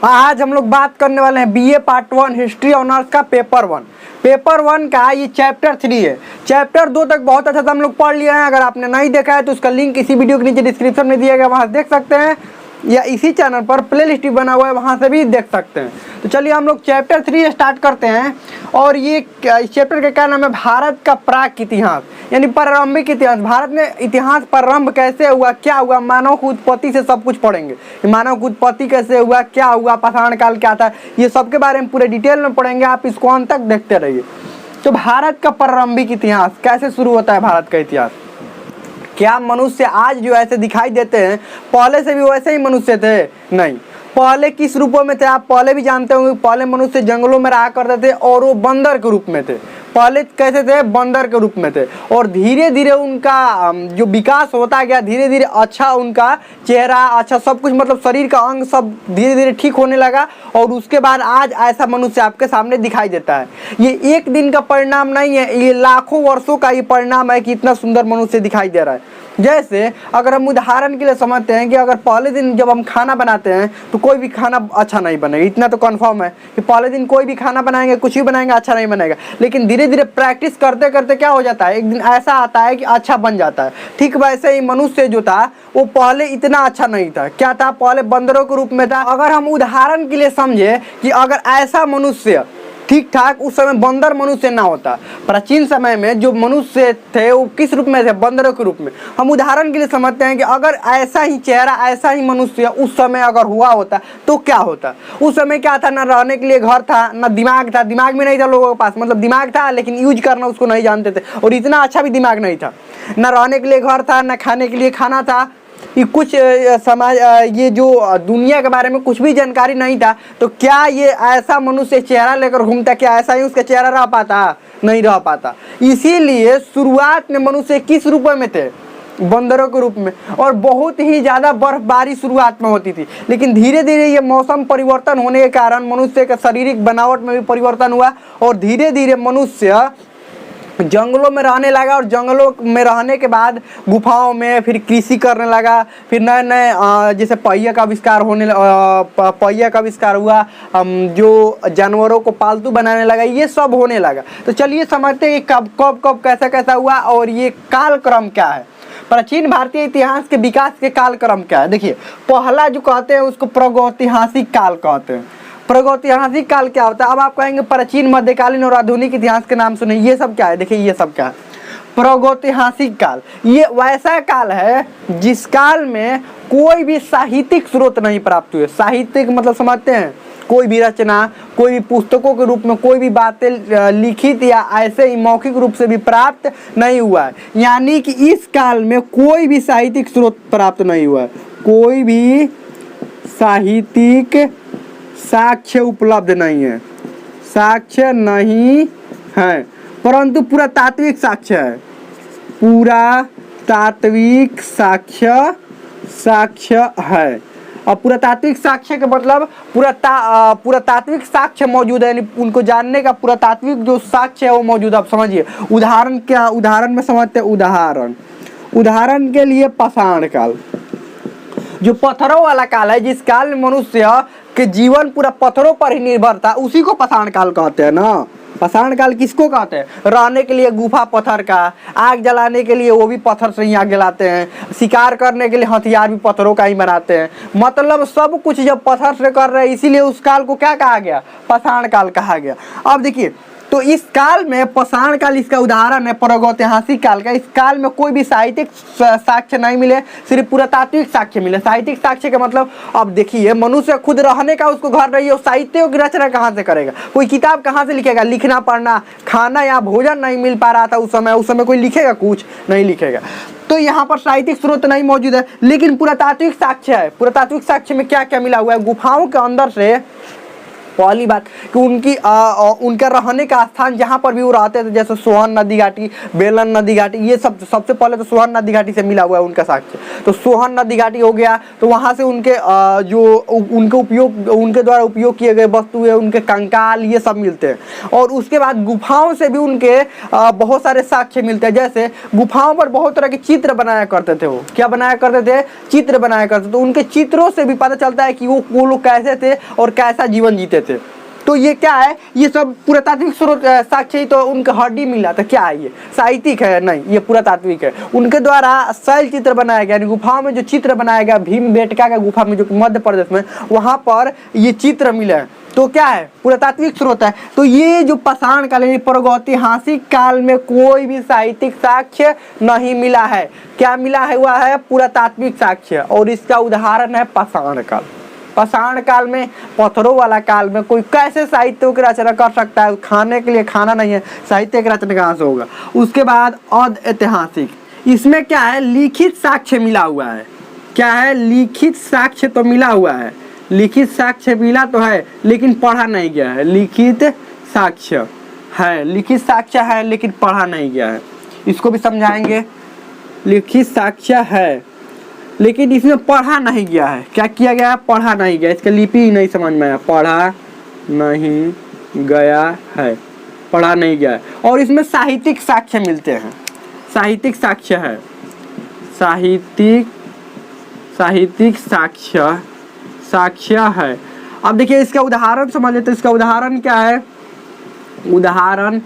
आज हम लोग बात करने वाले हैं बीए पार्ट 1 हिस्ट्री ऑनर्स का पेपर वन का ये चैप्टर 3 है। चैप्टर 2 तक बहुत अच्छा से हम लोग पढ़ लिए हैं। अगर आपने नहीं देखा है तो उसका लिंक इसी वीडियो के नीचे डिस्क्रिप्शन में दिया गया, वहाँ से देख सकते हैं, या इसी चैनल पर प्ले लिस्ट बना हुआ है, वहाँ से भी देख सकते हैं। तो चलिए हम लोग चैप्टर 3 स्टार्ट करते हैं। और ये इस चैप्टर का क्या नाम है? भारत का प्राक इतिहास, यानी प्रारंभिक इतिहास। भारत में इतिहास प्रारंभ कैसे हुआ, क्या हुआ, मानव की उत्पत्ति से सब कुछ पढ़ेंगे। मानव की उत्पत्ति कैसे हुआ, क्या हुआ, पाषाण काल क्या था, ये सब के बारे में पूरे डिटेल में पढ़ेंगे। आप इसको अंत तक देखते रहिए। तो भारत का प्रारंभिक इतिहास कैसे शुरू होता है? भारत का इतिहास, क्या मनुष्य आज जो ऐसे दिखाई देते हैं पहले से भी वैसे ही मनुष्य थे? नहीं। पहले किस रूपों में थे? आप पहले भी जानते होंगे, पहले मनुष्य जंगलों में रहा करते थे और वो बंदर के रूप में थे। पहले कैसे थे? बंदर के रूप में थे। और धीरे धीरे उनका जो विकास होता गया, धीरे धीरे अच्छा उनका चेहरा, अच्छा सब कुछ, मतलब शरीर का अंग सब धीरे धीरे ठीक होने लगा। और उसके बाद आज ऐसा मनुष्य आपके सामने दिखाई देता है। ये एक दिन का परिणाम नहीं है, ये लाखों वर्षों का ये परिणाम है कि इतना सुंदर मनुष्य दिखाई दे रहा है। जैसे अगर हम उदाहरण के लिए समझते हैं कि अगर पहले दिन जब हम खाना बनाते हैं तो कोई भी खाना अच्छा नहीं बनेगा, इतना तो कंफर्म है कि पहले दिन कोई भी खाना बनाएंगे, कुछ भी बनाएंगे, अच्छा नहीं बनेगा। लेकिन धीरे धीरे प्रैक्टिस करते करते क्या हो जाता है, एक दिन ऐसा आता है कि अच्छा बन जाता है। ठीक वैसे ही मनुष्य जो था वो पहले इतना अच्छा नहीं था। क्या था? पहले बंदरों के रूप में था। अगर हम उदाहरण के लिए समझे कि अगर ऐसा मनुष्य ठीक ठाक उस समय बंदर मनुष्य ना होता, प्राचीन समय में जो मनुष्य थे वो किस रूप में थे? बंदरों के रूप में। हम उदाहरण के लिए समझते हैं कि अगर ऐसा ही चेहरा, ऐसा ही मनुष्य उस समय अगर हुआ होता तो क्या होता? उस समय क्या था? ना रहने के लिए घर था, ना दिमाग था। दिमाग भी नहीं था लोगों के पास, मतलब दिमाग था लेकिन यूज करना उसको नहीं जानते थे, और इतना अच्छा भी दिमाग नहीं था। ना रहने के लिए घर था, ना खाने के लिए खाना था, ये कुछ समाज, ये जो दुनिया के बारे में कुछ भी जानकारी नहीं था। तो क्या ये ऐसा मनुष्य चेहरा लेकर घूमता? क्या ऐसा ही उसका चेहरा रह पाता? नहीं रह पाता। इसीलिए शुरुआत में मनुष्य किस रूप में थे? बंदरों के रूप में। और बहुत ही ज़्यादा बर्फबारी शुरुआत में होती थी, लेकिन धीरे धीरे ये मौसम परिवर्तन होने के कारण मनुष्य के शारीरिक बनावट में भी परिवर्तन हुआ और धीरे धीरे मनुष्य जंगलों में रहने लगा। और जंगलों में रहने के बाद गुफाओं में फिर कृषि करने लगा। फिर नए नए जैसे पहिया का आविष्कार पहिया का आविष्कार हुआ, जो जानवरों को पालतू बनाने लगा, ये सब होने लगा। तो चलिए समझते हैं कि कब कब कब कैसा कैसा हुआ और ये कालक्रम क्या है। प्राचीन भारतीय इतिहास के विकास के कालक्रम क्या है? देखिए, पहला जो कहते हैं उसको प्रागैतिहासिक काल कहते हैं। प्रागैतिहासिक काल क्या होता है? अब आप कहेंगे प्राचीन, मध्यकालीन और आधुनिक इतिहास के नाम सुने, ये सब क्या है? देखिए ये सब क्या है। प्रागैतिहासिक काल ये वैसा काल है जिस काल में कोई भी साहित्यिक स्रोत नहीं प्राप्त हुए। साहित्यिक मतलब समझते हैं, कोई भी रचना, कोई भी पुस्तकों के रूप में कोई भी बातें लिखित या ऐसे ही मौखिक रूप से भी प्राप्त नहीं हुआ है। यानी कि इस काल में कोई भी साहित्यिक स्रोत प्राप्त नहीं हुआ है, कोई भी साहित्यिक साक्ष्य उपलब्ध नहीं है, साक्ष्य नहीं है, परंतु पुरातात्विक साक्ष्य है। पुरातात्विक साक्ष्य है। और पुरातात्विक साक्ष्य का मतलब पुरातात्विक साक्ष्य मौजूद है, यानी उनको जानने का पुरातात्विक जो साक्ष्य है वो मौजूद है। आप समझिए उदाहरण क्या, उदाहरण में समझते हैं। उदाहरण के लिए पाषाण काल, जो पत्थरों वाला काल है, जिस काल में मनुष्य के जीवन पूरा पत्थरों पर ही निर्भर था, उसी को पाषाण काल कहते हैं ना। पाषाण काल किसको कहते हैं? रहने के लिए गुफा पत्थर का, आग जलाने के लिए वो भी पत्थर से ही आग जलाते हैं, शिकार करने के लिए हथियार भी पत्थरों का ही बनाते हैं। मतलब सब कुछ जब पत्थर से कर रहे हैं, इसीलिए उस काल को क्या कहा गया? पाषाण काल कहा गया। अब देखिए, तो इस काल में पाषाण काल इसका उदाहरण है प्रागैतिहासिक काल का। इस काल में कोई भी साहित्यिक साक्ष्य नहीं मिले, सिर्फ पुरातात्विक साक्ष्य मिले। साहित्यिक साक्ष्य का मतलब, अब देखिए, मनुष्य खुद रहने का उसको घर रही है, साहित्य की रचना कहाँ से करेगा? कोई किताब कहाँ से लिखेगा? लिखना पढ़ना, खाना या भोजन नहीं मिल पा रहा था उस समय कोई लिखेगा? कुछ नहीं लिखेगा। तो यहाँ पर साहित्यिक स्रोत नहीं मौजूद है, लेकिन पुरातात्विक साक्ष्य है। पुरातात्विक साक्ष्य में क्या क्या मिला हुआ है? गुफाओं के अंदर से पहली बात कि उनका रहने का स्थान जहाँ पर भी वो रहते थे, जैसे सोहन नदी घाटी, बेलन नदी घाटी, ये सबसे पहले तो सोहन नदी घाटी से मिला हुआ है उनका साक्ष्य। तो सोहन नदी घाटी हो गया, तो वहाँ से उनके जो उनके द्वारा उपयोग किए गए वस्तुएं, उनके कंकाल, ये सब मिलते हैं। और उसके बाद गुफाओं से भी उनके बहुत सारे साक्ष्य मिलते हैं। जैसे गुफाओं पर बहुत तरह के चित्र बनाया करते थे, वो क्या बनाया करते थे, चित्र बनाया करते थे। तो उनके चित्रों से भी पता चलता है कि वो लोग कैसे थे और कैसा जीवन जीते थे। तो ये क्या है, ये सब पुरातात्विक स्रोत साक्ष्य ही। तो उनका हड्डी मिला, तो क्या है ये साहित्यिक है? नहीं, ये पुरातात्विक है। उनके द्वारा शैल चित्र बनाया गया, गुफाओं में जो चित्र बनाया गया, भीमबेटका का गुफा में जो मध्य प्रदेश में, वहाँ पर ये चित्र मिले हैं। तो क्या है, पुरातात्विक स्रोत है। तो ये जो पाषाण काल यानी प्रागैतिहासिक काल में कोई भी साहित्यिक साक्ष्य नहीं मिला है। क्या मिला है, हुआ है पुरातात्विक साक्ष्य। और इसका उदाहरण है पाषाण काल। पाषाण काल में, पत्थरों वाला काल में कोई कैसे साहित्य की रचना कर सकता है? खाने के लिए खाना नहीं है, साहित्य की रचना कहाँ से होगा? उसके बाद ऐतिहासिक, इसमें क्या है, लिखित साक्ष्य मिला हुआ है। क्या है, लिखित साक्ष्य तो मिला हुआ है, लिखित साक्ष्य मिला तो है लेकिन पढ़ा नहीं गया है। लिखित साक्ष्य है, लिखित साक्ष्य है लेकिन पढ़ा नहीं गया है। इसको भी समझाएंगे। लिखित साक्ष्य है लेकिन इसमें पढ़ा नहीं गया है। क्या किया गया है, पढ़ा नहीं गया। इसका लिपि ही नहीं समझ में आया, पढ़ा नहीं गया है, पढ़ा नहीं गया है। और इसमें साहित्यिक साक्ष्य मिलते हैं, साहित्यिक साक्ष्य है, साहित्यिक साक्ष्य है। अब देखिए इसका उदाहरण समझ लेते हैं। इसका उदाहरण क्या है, उदाहरण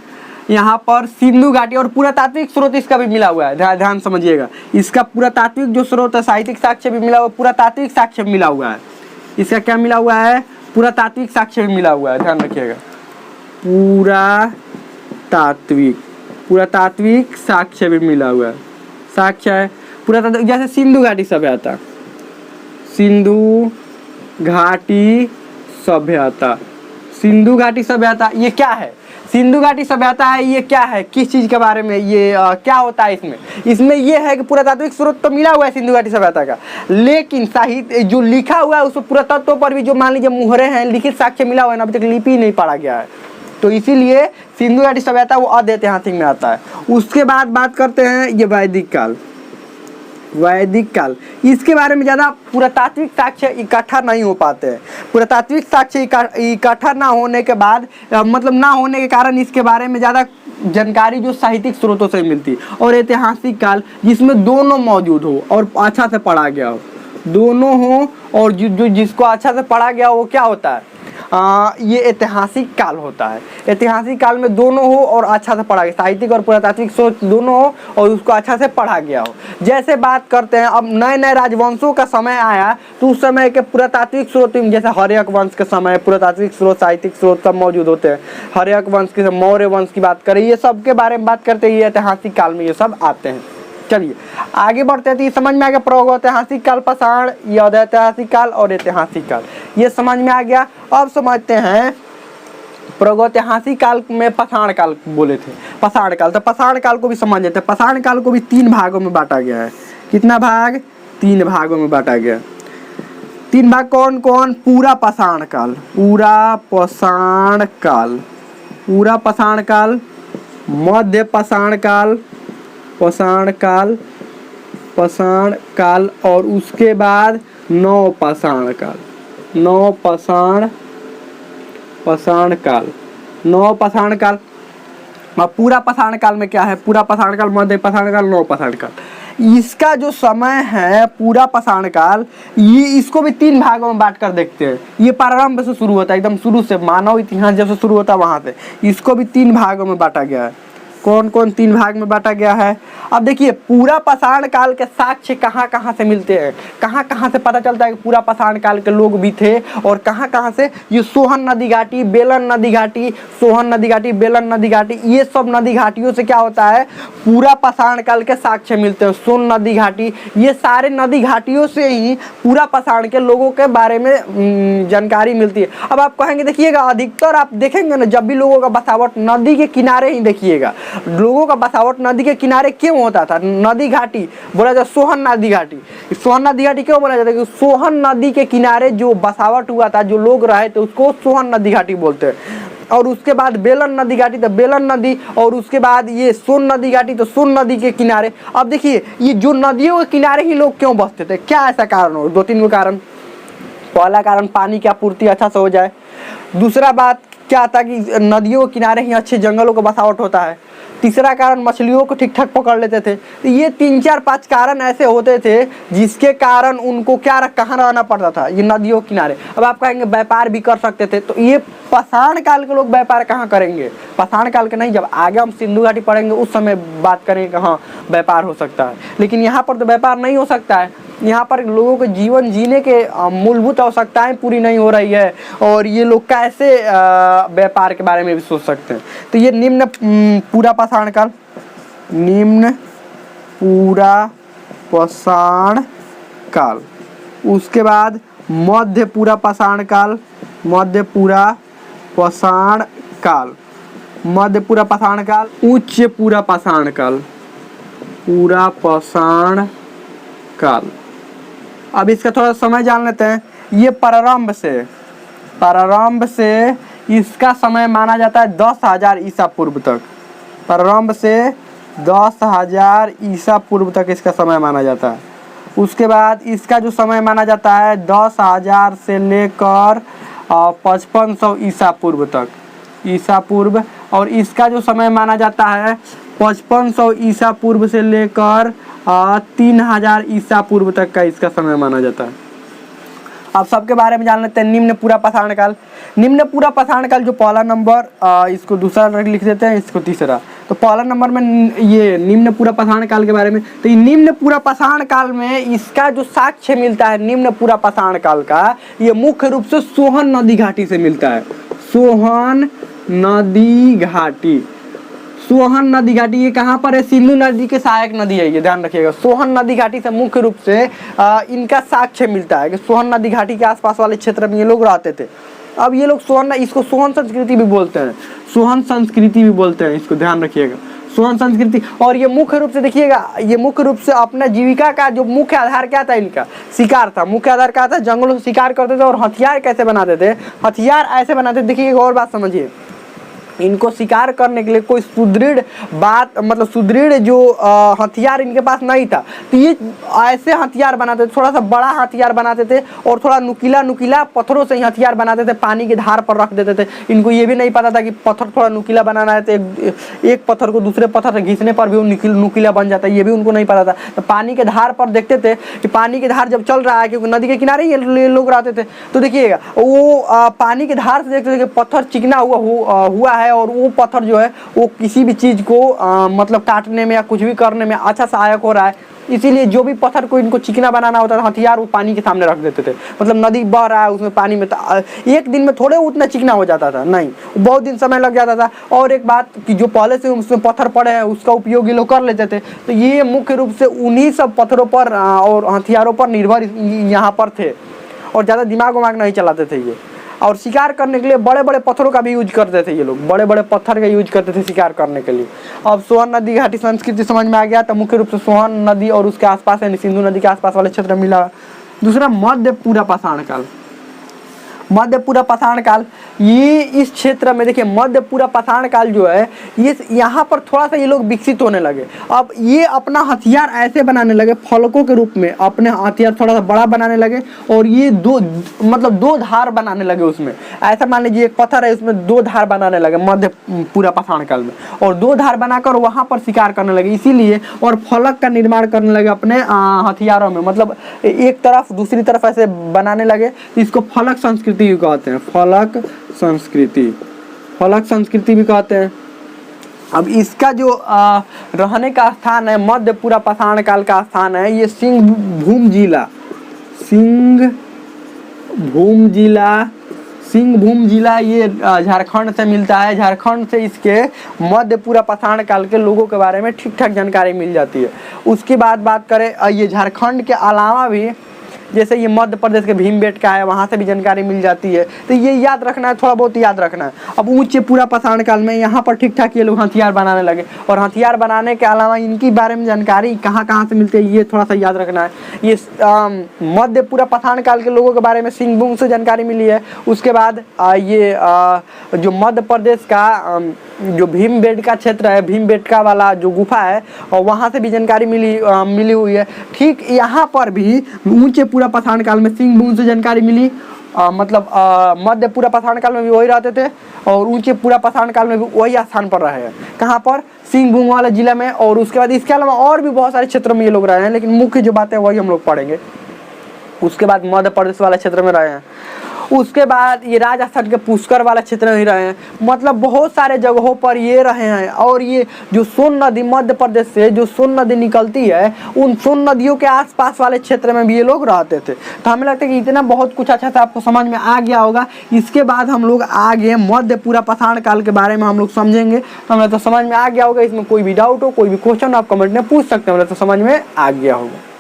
यहाँ पर सिंधु घाटी, और पुरातात्विक स्रोत इसका भी मिला हुआ है। ध्यान समझिएगा, इसका पुरातात्विक जो स्रोत है, साहित्यिक साक्ष्य भी मिला हुआ, पुरातात्विक साक्ष्य मिला हुआ है। इसका क्या मिला हुआ है, पुरातात्विक साक्ष्य भी मिला हुआ है। ध्यान रखिएगा, पुरातात्विक साक्ष्य भी मिला हुआ है। साक्ष्य है पुरातात्विक, जैसे सिंधु घाटी सभ्यता, सिंधु घाटी सभ्यता, सिंधु घाटी सभ्यता, ये क्या है, सिंधु घाटी सभ्यता है, ये क्या है, किस चीज के बारे में, ये क्या होता है इसमें ये है कि पुरातात्विक स्रोत तो मिला हुआ है सिंधु घाटी सभ्यता का, लेकिन साहित्य जो लिखा हुआ है उस पुरातत्व पर भी जो मान लीजिए मुहरे हैं, लिखित साक्ष्य मिला हुआ है ना, अभी तक लिपि नहीं पढ़ा गया है। तो इसीलिए सिंधु घाटी सभ्यता वो अधैतिहासिक में आता है। उसके बाद बात करते हैं ये वैदिक काल। वैदिक काल, इसके बारे में ज़्यादा पुरातात्विक साक्ष्य इकट्ठा नहीं हो पाते हैं। पुरातात्विक साक्ष्य इकट्ठा ना होने के बाद, मतलब ना होने के कारण इसके बारे में ज़्यादा जानकारी जो साहित्यिक स्रोतों से मिलती। और ऐतिहासिक काल जिसमें दोनों मौजूद हो और अच्छा से पढ़ा गया हो, दोनों हो, और जो जिसको अच्छा से पढ़ा गया हो वो क्या होता है, ये ऐतिहासिक काल होता है। ऐतिहासिक काल में दोनों हो और अच्छा से पढ़ा गया, साहित्यिक और पुरातात्विक सोच दोनों हो और उसको अच्छा से पढ़ा गया हो। जैसे बात करते हैं, अब नए नए राजवंशों का समय आया तो उस समय के पुरातात्विक स्रोत, जैसे हर्यक वंश के समय पुरातात्विक स्रोत, साहित्यिक स्रोत सब मौजूद होते हैं। हर्यक वंश के, मौर्य वंश की बात करें, ये सब के बारे में बात करते हैं, ये ऐतिहासिक काल में ये सब आते हैं। चलिए आगे बढ़ते हैं। तो ये समझ में आ गया, प्रागैतिहासिक काल, पाषाण, ये अधैतिहासिक काल और ऐतिहासिक काल, ये समझ में आ गया। अब समझते हैं प्रागैतिहासिक काल में पाषाण काल बोले थे, पाषाण काल, तो पाषाण काल को भी समझ लेते हैं। पाषाण काल को भी 3 भागों में बांटा गया है। कितना भाग, 3 भागों में बांटा गया। 3 भाग कौन कौन, पूरा पाषाण काल, पूरा पाषाण काल, पूरा पाषाण काल, मध्य पाषाण काल, पाषाण काल, पाषाण काल, और उसके बाद नव पाषाण काल, नव पाषाण काल, नव पाषाण काल। और पूरा पाषाण काल में क्या है, पूरा पाषाण काल, मध्य पाषाण काल, नव पाषाण काल। इसका जो समय है पूरा पाषाण काल, ये इसको भी 3 भागों में बांट कर देखते हैं। ये प्रारंभ से शुरू होता है, एकदम शुरू से, मानव इतिहास जब से शुरू होता है वहां से। इसको भी 3 भागों में बांटा गया है। कौन कौन 3 भाग में बांटा गया है। अब देखिए पूरा पाषाण काल के साक्ष्य कहाँ कहाँ से मिलते हैं, कहाँ कहाँ से पता चलता है कि पूरा पाषाण काल के लोग भी थे, और कहाँ कहाँ से, ये सोहन नदी घाटी, बेलन नदी घाटी, सोहन नदी घाटी, बेलन नदी घाटी, ये सब नदी घाटियों से क्या होता है, पूरा पाषाण काल के साक्ष्य मिलते हैं। सोन नदी घाटी, ये सारे नदी घाटियों से ही पूरा पाषाण के लोगों के बारे में जानकारी मिलती है। अब आप कहेंगे देखिएगा, अधिकतर आप देखेंगे ना, जब भी लोगों का बसावट नदी के किनारे ही देखिएगा, लोगों का बसावट नदी के किनारे क्यों होता था? नदी घाटी बोला जाता, सोहन नदी घाटी। सोहन नदी घाटी क्यों बोला जाता है? कि सोहन नदी के किनारे जो बसावट हुआ था, जो लोग रहे थे, उसको सोहन नदी घाटी बोलते हैं। और उसके बाद बेलन नदी घाटी, तो बेलन नदी, और उसके बाद ये सोन नदी घाटी, तो सोन नदी के किनारे। अब देखिए ये जो नदियों के किनारे ही लोग क्यों बसते थे, क्या ऐसा कारण हो? 2-3 गो कारण। पहला कारण पानी की आपूर्ति अच्छा से हो जाए। दूसरा बात क्या था कि नदियों के किनारे ही अच्छे जंगलों का बसावट होता है। तीसरा कारण मछलियों को ठीक ठाक पकड़ लेते थे। तो ये 3-4-5 कारण ऐसे होते थे जिसके कारण उनको कहाँ रहना पड़ता था, ये नदियों के किनारे। अब आप कहेंगे व्यापार भी कर सकते थे, तो ये पाषाण काल के लोग व्यापार कहाँ करेंगे? पाषाण काल के नहीं, जब आगे हम सिंधु घाटी पढ़ेंगे उस समय बात करेंगे कि हाँ व्यापार हो सकता है। लेकिन यहाँ पर तो व्यापार नहीं हो सकता है। यहाँ पर लोगों के जीवन जीने के मूलभूत आवश्यकताएं पूरी नहीं हो रही है, और ये लोग कैसे व्यापार के बारे में भी सोच सकते हैं? तो ये निम्न पूरा पाषाण काल, निम्न पूरा पाषाण काल। उसके बाद मध्य पूरा पाषाण काल, मध्य पूरा पाषाण काल, मध्य पूरा पाषाण काल, उच्च पूरा पाषाण काल, पूरा पाषाण काल। अब इसका थोड़ा समय जान लेते हैं। ये प्रारंभ से इसका समय माना जाता है 10,000 ईसा पूर्व तक। प्रारंभ से 10,000 ईसा पूर्व तक इसका समय माना जाता है। उसके बाद इसका जो समय माना जाता है 10,000 से लेकर 5500 ईसा पूर्व तक, ईसा पूर्व। और इसका जो समय माना जाता है 5500 ईसा पूर्व से लेकर 3000 ईसा पूर्व तक का इसका समय माना जाता है। अब सबके बारे में जान लेते हैं। निम्न पूरा पाषाण काल, निम्न पूरा पाषाण काल जो पहला नंबर, इसको दूसरा लिख देते हैं, इसको तीसरा। तो पहला नंबर में ये निम्न पूरा पाषाण काल के बारे में। तो ये निम्न पूरा पाषाण काल में इसका जो साक्ष्य मिलता है निम्न पूरा पाषाण काल का, ये मुख्य रूप से सोहन नदी घाटी से मिलता है। सोहन नदी घाटी, सोहन नदी घाटी ये कहाँ पर है? सिंधु नदी के सहायक नदी है, ये ध्यान रखिएगा। सोहन नदी घाटी से मुख्य रूप से इनका साक्ष्य मिलता है कि सोहन नदी घाटी के आसपास वाले क्षेत्र में ये लोग रहते थे। अब ये लोग इसको सोहन संस्कृति भी बोलते हैं, सोहन संस्कृति भी बोलते हैं, इसको ध्यान रखिएगा, सोहन संस्कृति। और ये मुख्य रूप से देखिएगा, ये मुख्य रूप से अपना जीविका का जो मुख्य आधार क्या था, इनका शिकार था। मुख्य आधार क्या था? जंगलों से शिकार करते थे। और हथियार कैसे बनाते थे? हथियार ऐसे बनाते थे, देखिए एक और बात समझिए, इनको शिकार करने के लिए कोई सुदृढ़ बात, मतलब सुदृढ़ जो हथियार इनके पास नहीं था। तो ये ऐसे हथियार बनाते थे, थोड़ा सा बड़ा हथियार बनाते थे, और थोड़ा नुकीला पत्थरों से ही हथियार बनाते थे, पानी के धार पर रख देते थे। इनको ये भी नहीं पता था कि पत्थर थोड़ा नुकीला बनाना है, तो एक पत्थर को दूसरे पत्थर से घिसने पर भी वो नुकीला बन जाता है, ये भी उनको नहीं पता था। तो पानी के धार पर देखते थे कि पानी के धार जब चल रहा है, क्योंकि नदी के किनारे ये लोग रहते थे, तो देखिएगा वो पानी के धार से देखते थे कि पत्थर चिकना हुआ है, और वो पत्थर जो है वो किसी भी चीज को मतलब काटने में या कुछ भी करने में अच्छा सहायक हो रहा है। इसीलिए जो भी पत्थर को इनको चिकना बनाना होता था, हथियार वो पानी के सामने रख देते थे। मतलब नदी बह रहा है, उसमें पानी में एक दिन में थोड़े उतना चिकना हो जाता था, नहीं, बहुत दिन समय लग जाता था। और एक बात कि जो पहले से उसमें पत्थर पड़े हैं उसका उपयोग ये लोग कर लेते थे। तो ये मुख्य रूप से उन्हीं सब पत्थरों पर और हथियारों पर निर्भर यहाँ पर थे, और ज़्यादा दिमाग उमाग नहीं चलाते थे ये। और शिकार करने के लिए बड़े बड़े पत्थरों का भी यूज करते थे ये लोग, बड़े बड़े पत्थर का यूज करते थे शिकार करने के लिए। अब सोहन नदी घाटी संस्कृति समझ में आ गया। तो मुख्य रूप से सोहन नदी और उसके आसपास यानी सिंधु नदी के आसपास वाले क्षेत्र मिला। दूसरा मध्य पूरा पाषाण काल, मध्य पूरा पाषाण काल, ये इस क्षेत्र में देखिए मध्य पूरा पाषाण काल जो है ये यहाँ पर थोड़ा सा ये लोग विकसित होने लगे। अब ये अपना हथियार ऐसे बनाने लगे फलकों के रूप में, अपने हथियार थोड़ा सा बड़ा बनाने लगे, और ये दो धार बनाने लगे उसमें। ऐसा मान लीजिए एक पत्थर है, उसमें 2 धार बनाने लगे मध्य पूरा पाषाण काल में, और 2 धार बनाकर वहाँ पर शिकार करने लगे इसीलिए। और फलक का निर्माण करने लगे अपने हथियारों में, मतलब एक तरफ दूसरी तरफ ऐसे बनाने लगे। इसको फलक संस्कृति भी कहते हैं, फलक संस्कृति, फलक संस्कृति भी कहते हैं। अब इसका जो रहने का स्थान है, मध्य पूरा पाषाण काल का स्थान है, ये सिंहभूम जिला ये झारखंड से मिलता है। झारखंड से इसके मध्य पूरा पाषाण काल के लोगों के बारे में ठीक ठाक जानकारी मिल जाती है। उसके बाद बात करें, ये झारखंड के अलावा भी जैसे ये मध्य प्रदेश के भीमबेटका है, वहाँ से भी जानकारी मिल जाती है। तो ये याद रखना है, थोड़ा बहुत याद रखना है। अब ऊँचे पूरा पाषाण काल में यहाँ पर ठीक ठाक ये लोग हथियार बनाने लगे, और हथियार बनाने के अलावा इनकी बारे में जानकारी कहाँ कहाँ से मिलती है ये थोड़ा सा याद रखना है। ये मध्य पूरा पाषाण काल के लोगों के बारे में सिंहभूम से जानकारी मिली है। उसके बाद ये जो मध्य प्रदेश का जो भीमबेटका क्षेत्र है, भीमबेटका वाला जो गुफा है, और वहाँ से भी जानकारी मिली हुई है। ठीक यहाँ पर भी ऊंचे पूरा पाषाण काल में सिंहभूम से जानकारी मिली, मतलब मध्य पूरा पाषाण काल में भी वही रहते थे, और ऊंचे पूरा पाषाण काल में भी वही स्थान पर रहे हैं। कहाँ पर? सिंहभूम वाले जिले में। और उसके बाद इसके अलावा और भी बहुत सारे क्षेत्रों में ये लोग रहे हैं, लेकिन मुख्य जो बात है वही हम लोग पढ़ेंगे। उसके बाद मध्य प्रदेश वाले क्षेत्र में रहे हैं। उसके बाद ये राजस्थान के पुष्कर वाला क्षेत्र में ही रहे हैं। मतलब बहुत सारे जगहों पर ये रहे हैं। और ये जो सोन नदी, मध्य प्रदेश से जो सोन नदी निकलती है, उन सोन नदियों के आसपास वाले क्षेत्र में भी ये लोग रहते थे। तो हमें लगता है कि इतना बहुत कुछ अच्छा से आपको समझ में आ गया होगा। इसके बाद हम लोग आगे मध्य पूरा पाषाण काल के बारे में हम लोग समझेंगे। तो हमें तो समझ में आ गया होगा। इसमें कोई भी डाउट हो, कोई भी क्वेश्चन आप कमेंट में पूछ सकते हैं, हमें तो समझ में आ गया होगा।